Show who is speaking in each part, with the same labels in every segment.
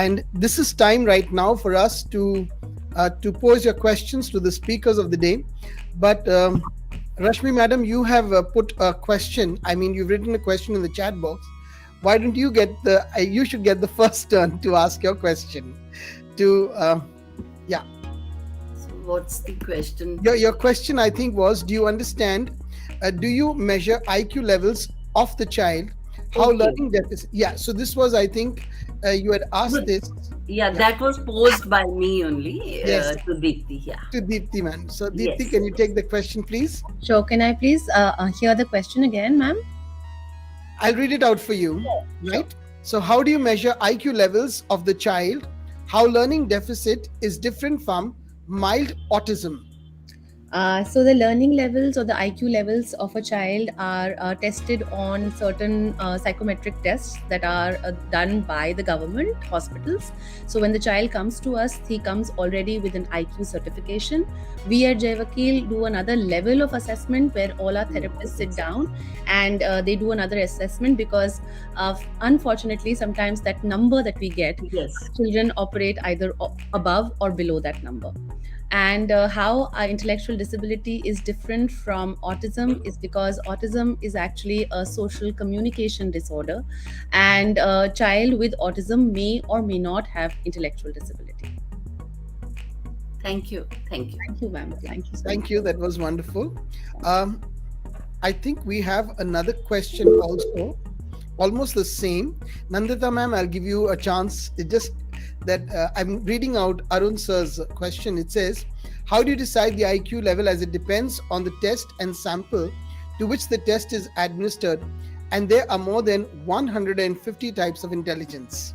Speaker 1: And this is time right now for us to pose your questions to the speakers of the day. But Rashmi madam, you have put a question. I mean, you've written a question in the chat box. Why don't you get you should get the first turn to ask your question. Yeah.
Speaker 2: So what's the question?
Speaker 1: Your question, I think, was, do you understand, do you measure IQ levels of the child? How learning deficit? Yeah, so this was, I think, you had asked this.
Speaker 2: Yeah, that was posed by me only to Deepti. Yeah.
Speaker 1: To Deepti, ma'am. So Deepti,
Speaker 2: Yes.
Speaker 1: can you take the question, please?
Speaker 3: Sure. Can I please hear the question again, ma'am?
Speaker 1: I'll read it out for you. Right? So how do you measure IQ levels of the child? How learning deficit is different from mild autism?
Speaker 3: So the learning levels or the IQ levels of a child are tested on certain psychometric tests that are done by the government hospitals. So when the child comes to us, he comes already with an IQ certification. We at Mechai Viravaidya do another level of assessment where all our therapists sit down and they do another assessment, because unfortunately sometimes that number that we get, children operate either above or below that number. And how our intellectual disability is different from autism is because autism is actually a social communication disorder, and a child with autism may or may not have intellectual disability.
Speaker 2: Thank you.
Speaker 3: Thank you, ma'am. Thank you.
Speaker 1: Thank you. That was wonderful. I think we have another question also, almost the same. Nandita ma'am, I'll give you a chance. It just that I'm reading out Arun sir's question. It says, how do you decide the IQ level, as it depends on the test and sample to which the test is administered, and there are more than 150 types of intelligence?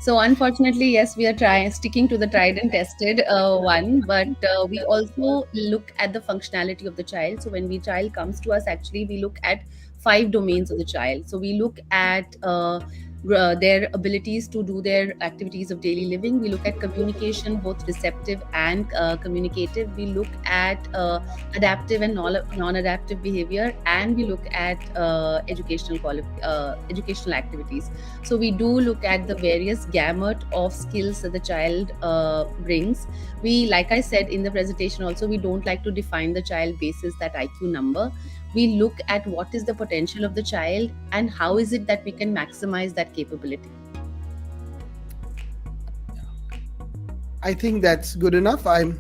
Speaker 3: So unfortunately, yes, we are sticking to the tried and tested one, but we also look at the functionality of the child. So when the child comes to us, actually we look at 5 domains of the child. So we look at their abilities to do their activities of daily living. We look at communication, both receptive and communicative. We look at adaptive and non-adaptive behavior, and we look at educational activities. So we do look at the various gamut of skills that the child brings. We, like I said in the presentation also, we don't like to define the child basis that IQ number. We look at what is the potential of the child and how is it that we can maximize that capability.
Speaker 1: I think that's good enough. I'm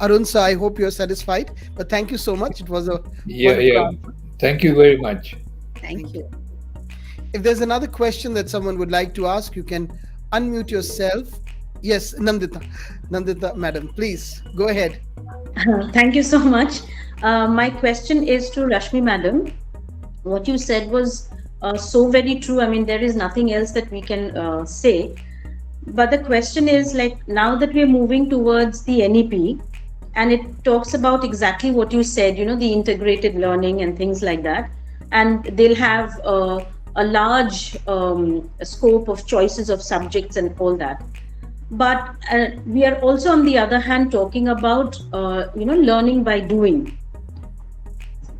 Speaker 1: Arun sir, I hope you're satisfied. But thank you so much. It was a
Speaker 4: answer. Thank you very much.
Speaker 3: Thank you.
Speaker 1: If there's another question that someone would like to ask, you can unmute yourself. Yes, Nandita madam, please go ahead.
Speaker 5: Thank you so much. My question is to Rashmi madam. What you said was so very true. I mean, there is nothing else that we can say. But the question is, like, now that we're moving towards the NEP, and it talks about exactly what you said, you know, the integrated learning and things like that. And they'll have a large scope of choices of subjects and all that. But we are also, on the other hand, talking about, learning by doing.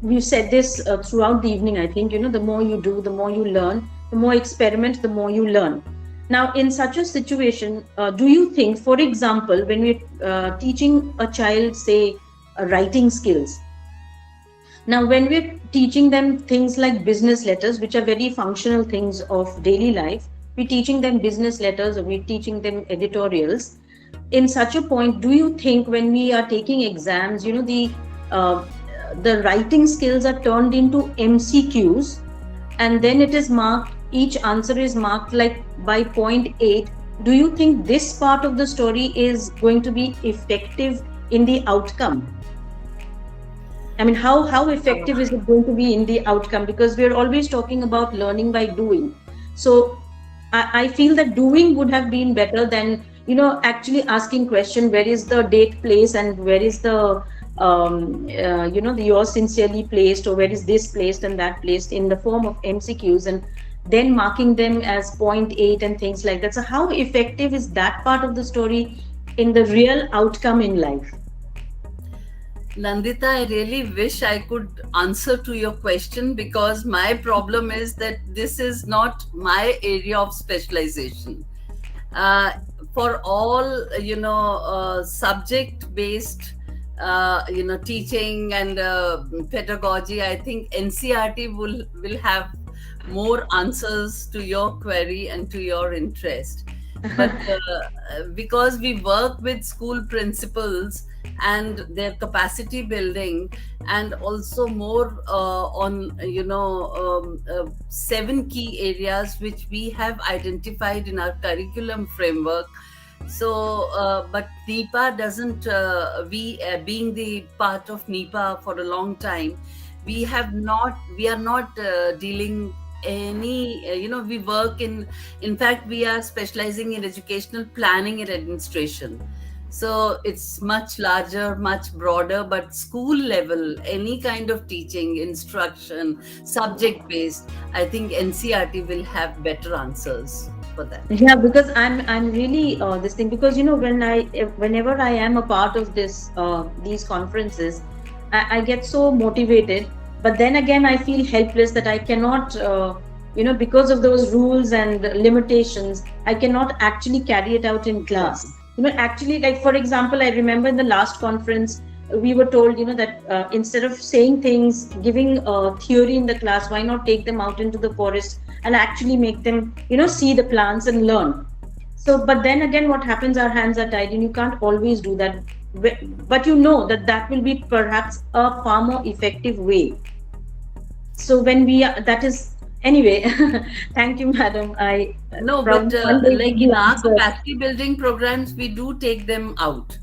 Speaker 5: We've said this throughout the evening, I think, the more you do, the more you learn, the more experiment, the more you learn. Now, in such a situation, do you think, for example, when we're teaching a child, say, writing skills, now when we're teaching them things like business letters, which are very functional things of daily life, we're teaching them business letters or we're teaching them editorials. In such a point, do you think when we are taking exams, the writing skills are turned into MCQs, and then it is marked, each answer is marked like by 0.8. Do you think this part of the story is going to be effective in the outcome? I mean, how effective is it going to be in the outcome? Because we're always talking about learning by doing. So I feel that doing would have been better than, actually asking question, where is the date placed and where is the the yours sincerely placed, or where is this placed and that placed, in the form of MCQs, and then marking them as 0.8 and things like that. So how effective is that part of the story in the real outcome in life?
Speaker 2: Nandita, I really wish I could answer to your question, because my problem is that this is not my area of specialization. Uh, for all, subject based, teaching and pedagogy, I think NCRT will have more answers to your query and to your interest. But because we work with school principals and their capacity building, and also more on 7 key areas which we have identified in our curriculum framework. So but NIEPA doesn't, we being the part of NIEPA for a long time, we are not dealing any, we work in fact we are specializing in educational planning and administration. So it's much larger, much broader, but school level, any kind of teaching, instruction, subject based, I think NCRT will have better answers for that.
Speaker 5: Yeah, because I'm really this thing, because whenever I am a part of these conferences, I get so motivated, but then again I feel helpless that I cannot, because of those rules and limitations, I cannot actually carry it out in class. Actually, like for example, I remember in the last conference we were told, that instead of saying things, giving theory in the class, why not take them out into the forest and actually make them, see the plants and learn. So, but then again, what happens, our hands are tied and you can't always do that. But that will be perhaps a far more effective way. So when that is, anyway, thank you, madam.
Speaker 2: No, but like in our capacity building programs, we do take them out.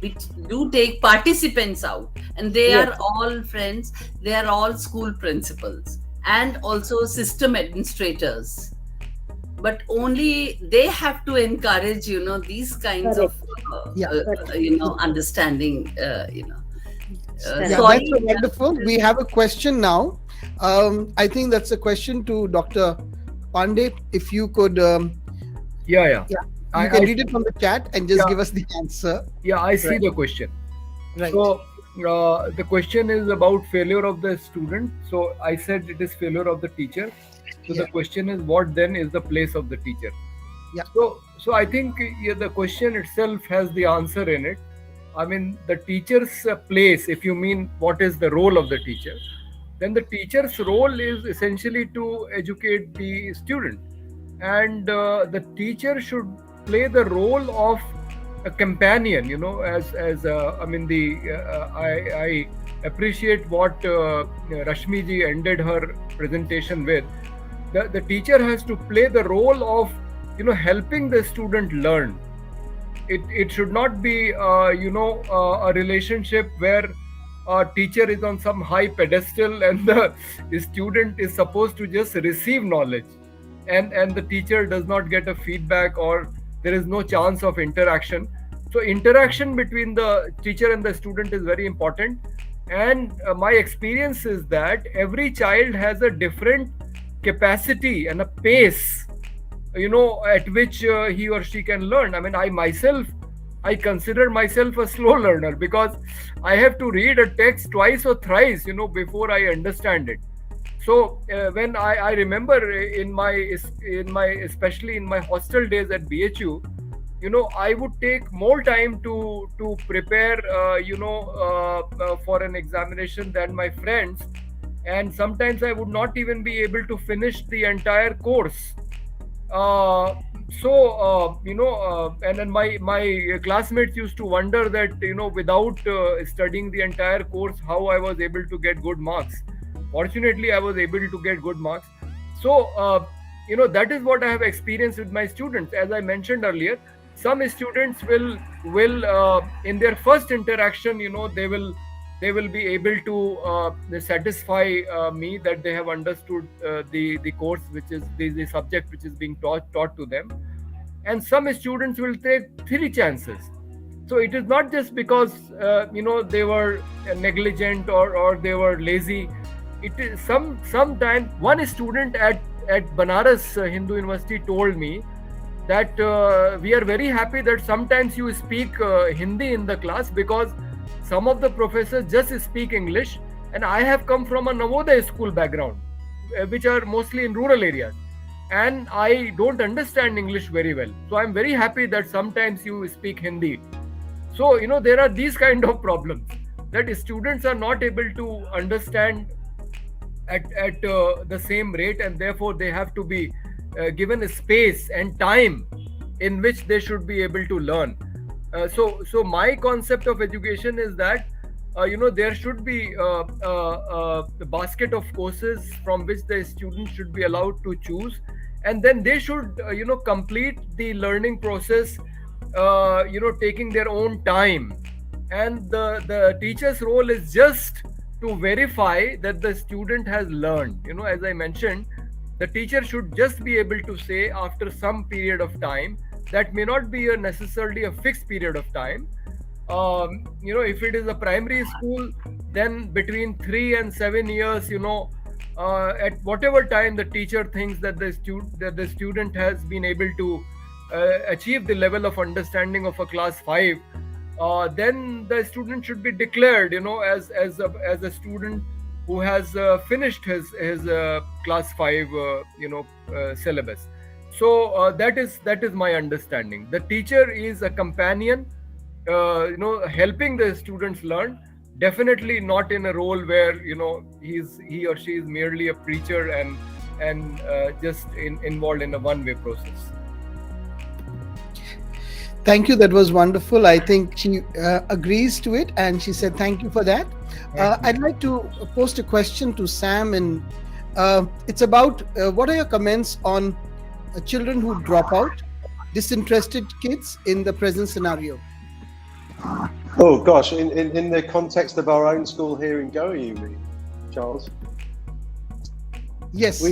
Speaker 2: We do take participants out, and they
Speaker 5: Yes.
Speaker 2: are all friends. They are all school principals and also system administrators. But only they have to encourage, these kinds of, understanding.
Speaker 1: Yeah,
Speaker 2: Sorry.
Speaker 1: that's wonderful. We have a question now. I think that's a question to Dr. Pandey. If you could,
Speaker 6: Yeah.
Speaker 1: you can read it from the chat and just give us the answer.
Speaker 6: Yeah, I see the question.
Speaker 1: Right.
Speaker 6: So the question is about failure of the student. So I said it is failure of the teacher. So the question is, what then is the place of the teacher?
Speaker 1: Yeah.
Speaker 6: So I think the question itself has the answer in it. I mean, the teacher's place, if you mean what is the role of the teacher, then the teacher's role is essentially to educate the student. And the teacher should play the role of a companion, I appreciate what Rashmi ji ended her presentation with. The teacher has to play the role of, helping the student learn. It should not be, a relationship where a teacher is on some high pedestal and the student is supposed to just receive knowledge, and the teacher does not get a feedback, or there is no chance of interaction. So interaction between the teacher and the student is very important. And my experience is that every child has a different capacity and a pace, at which he or she can learn. I mean, I consider myself a slow learner, because I have to read a text twice or thrice, before I understand it. So when I remember in my especially in my hostel days at BHU, I would take more time to prepare, for an examination than my friends, and sometimes I would not even be able to finish the entire course. And then my classmates used to wonder that, without studying the entire course, how I was able to get good marks. Fortunately, I was able to get good marks. So that is what I have experienced with my students. As I mentioned earlier, some students will in their first interaction, they will be able to satisfy me that they have understood the course, which is the subject which is being taught to them. And some students will take 3 chances. So it is not just because they were negligent or they were lazy. It is sometimes one student at Banaras Hindu University told me that we are very happy that sometimes you speak Hindi in the class, because some of the professors just speak English, and I have come from a Navodaya school background, which are mostly in rural areas, and I don't understand English very well. So I'm very happy that sometimes you speak Hindi. So, there are these kind of problems that students are not able to understand at the same rate, and therefore they have to be given a space and time in which they should be able to learn. So my concept of education is that there should be the basket of courses from which the students should be allowed to choose, and then they should complete the learning process taking their own time, and the teacher's role is just to verify that the student has learned. As I mentioned, the teacher should just be able to say after some period of time, that may not be necessarily a fixed period of time. If it is a primary school, then between 3 and 7 years, at whatever time the teacher thinks that the student has been able to achieve the level of understanding of a class 5, then the student should be declared as a student who has finished his class 5 syllabus. So that is my understanding. The teacher is a companion, helping the students learn, definitely not in a role where he or she is merely a preacher and just involved in a one-way process.
Speaker 1: Thank you. That was wonderful. I think she agrees to it, and she said thank you for that. I'd like to post a question to Sam, and it's about what are your comments on children who drop out, disinterested kids in the present scenario?
Speaker 7: Oh gosh, in the context of our own school here in Goa, you mean, Charles?
Speaker 1: Yes.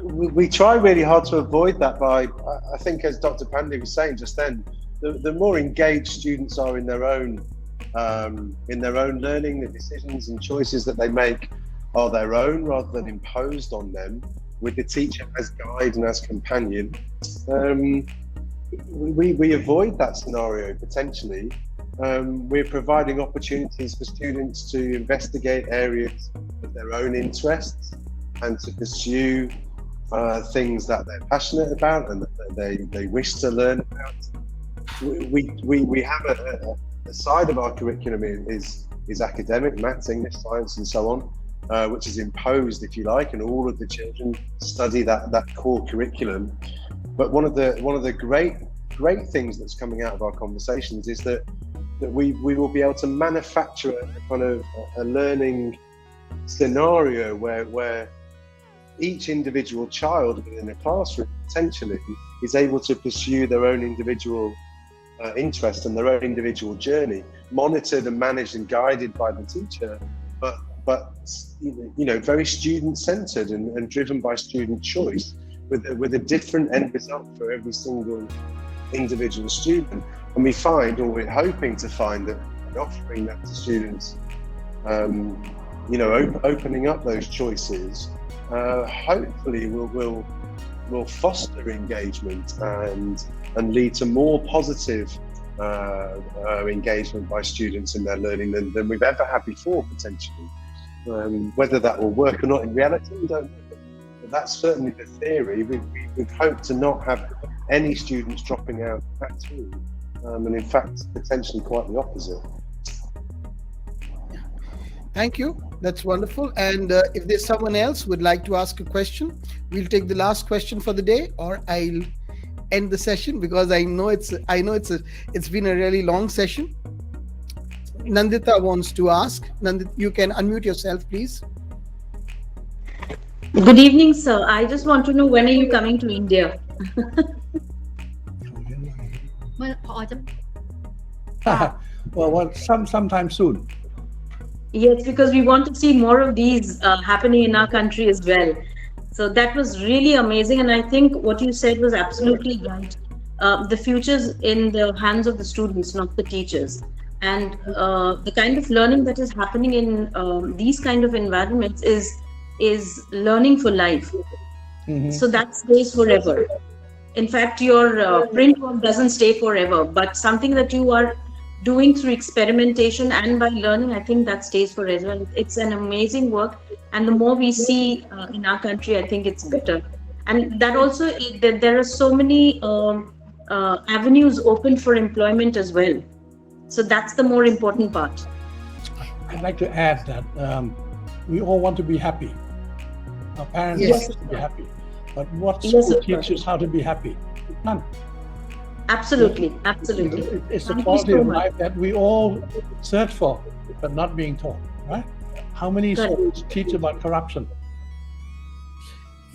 Speaker 7: We try really hard to avoid that by, I think, as Dr. Pandey was saying just then, the more engaged students are in their own learning, the decisions and choices that they make are their own rather than imposed on them, with the teacher as guide and as companion. We avoid that scenario potentially. We're providing opportunities for students to investigate areas of their own interests and to pursue things that they're passionate about and that they wish to learn about. We have a side of our curriculum is academic, maths, English, science, and so on, which is imposed, if you like, and all of the children study that core curriculum. But one of the great things that's coming out of our conversations is that we will be able to manufacture a kind of a learning scenario where each individual child within a classroom potentially is able to pursue their own individual interest and their own individual journey, monitored and managed and guided by the teacher, but very student-centered and driven by student choice, with a different end result for every single individual student. And we find, or we're hoping to find, that offering that to students, opening up those choices, hopefully will foster engagement and lead to more positive engagement by students in their learning than we've ever had before, potentially. Whether that will work or not in reality, we don't know. But that's certainly the theory. We've hoped to not have any students dropping out at all, and in fact, potentially quite the opposite.
Speaker 1: Thank you. That's wonderful. And if there's someone else who would like to ask a question, we'll take the last question for the day, or I'll end the session, because I know it's been a really long session. Nandita wants to ask. Nandita, you can unmute yourself, please.
Speaker 5: Good evening, sir. I just want to know, when are you coming to India?
Speaker 8: Well, sometime soon.
Speaker 5: Yes, because we want to see more of these happening in our country as well. So that was really amazing, and I think what you said was absolutely right. The future's in the hands of the students, not the teachers. And the kind of learning that is happening in these kind of environments is learning for life.
Speaker 8: Mm-hmm.
Speaker 5: So that stays forever. In fact, your print work doesn't stay forever, but something that you are doing through experimentation and by learning, I think that stays forever. It's an amazing work, and the more we see in our country, I think it's better. And that also, there are so many avenues open for employment as well. So that's the more important part.
Speaker 8: I'd like to add that we all want to be happy. Our parents
Speaker 1: Yes.
Speaker 8: want us to be happy. But what
Speaker 5: Yes,
Speaker 8: school
Speaker 5: of course.
Speaker 8: teaches how to be happy? None.
Speaker 5: Absolutely, absolutely.
Speaker 8: It's the
Speaker 5: Thank you
Speaker 8: quality
Speaker 5: so
Speaker 8: of
Speaker 5: much.
Speaker 8: life that we all search for, but not being taught, right? How many
Speaker 5: Correct.
Speaker 8: schools teach about corruption?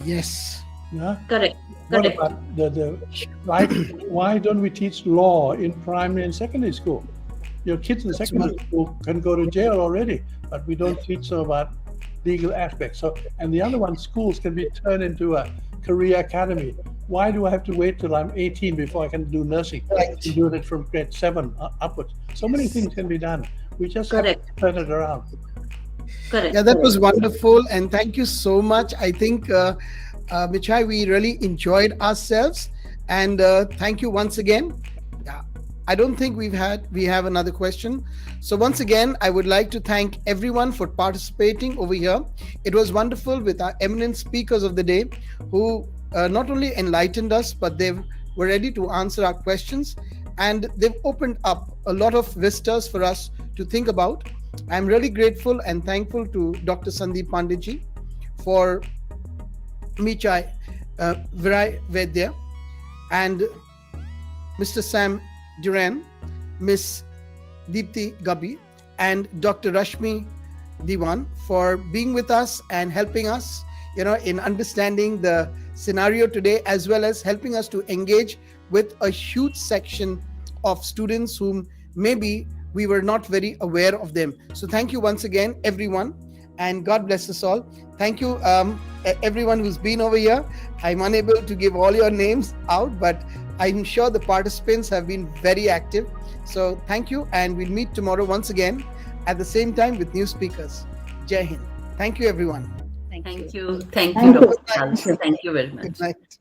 Speaker 1: Yes.
Speaker 8: Yeah?
Speaker 5: Correct,
Speaker 8: What
Speaker 5: correct.
Speaker 8: about the right? Why don't we teach law in primary and secondary school? Your kids in secondary school can go to jail already, but we don't teach them about legal aspects. So, and the other one, schools can be turned into a career academy. Why do I have to wait till I'm 18 before I can do nursing?
Speaker 1: Right.
Speaker 8: I'm doing it from grade 7 upwards. So many things can be done. We just have
Speaker 5: Correct.
Speaker 8: to turn it around.
Speaker 5: Correct.
Speaker 1: Yeah, that was wonderful, and thank you so much. I think, Mechai, we really enjoyed ourselves, and thank you once again. Yeah, I don't think we have another question. So once again, I would like to thank everyone for participating over here. It was wonderful with our eminent speakers of the day, who not only enlightened us, but they were ready to answer our questions, and they've opened up a lot of vistas for us to think about. I'm really grateful and thankful to Dr. Sandeep Pandey ji for Mechai Viravaidya and Mr. Sam Durrant, Miss Deepti Gubbi, and Dr. Rashmi Diwan for being with us and helping us, in understanding the scenario today, as well as helping us to engage with a huge section of students whom maybe we were not very aware of them. So thank you once again, everyone, and God bless us all. Thank you, everyone who's been over here. I'm unable to give all your names out, but I'm sure the participants have been very active. So thank you, and we'll meet tomorrow once again at the same time with new speakers. Jai Hind. Thank you, everyone.
Speaker 2: Thank you.
Speaker 5: Thank
Speaker 2: Thank
Speaker 5: you.
Speaker 2: you, Dr. Charles. Thank you very much.
Speaker 1: Good night.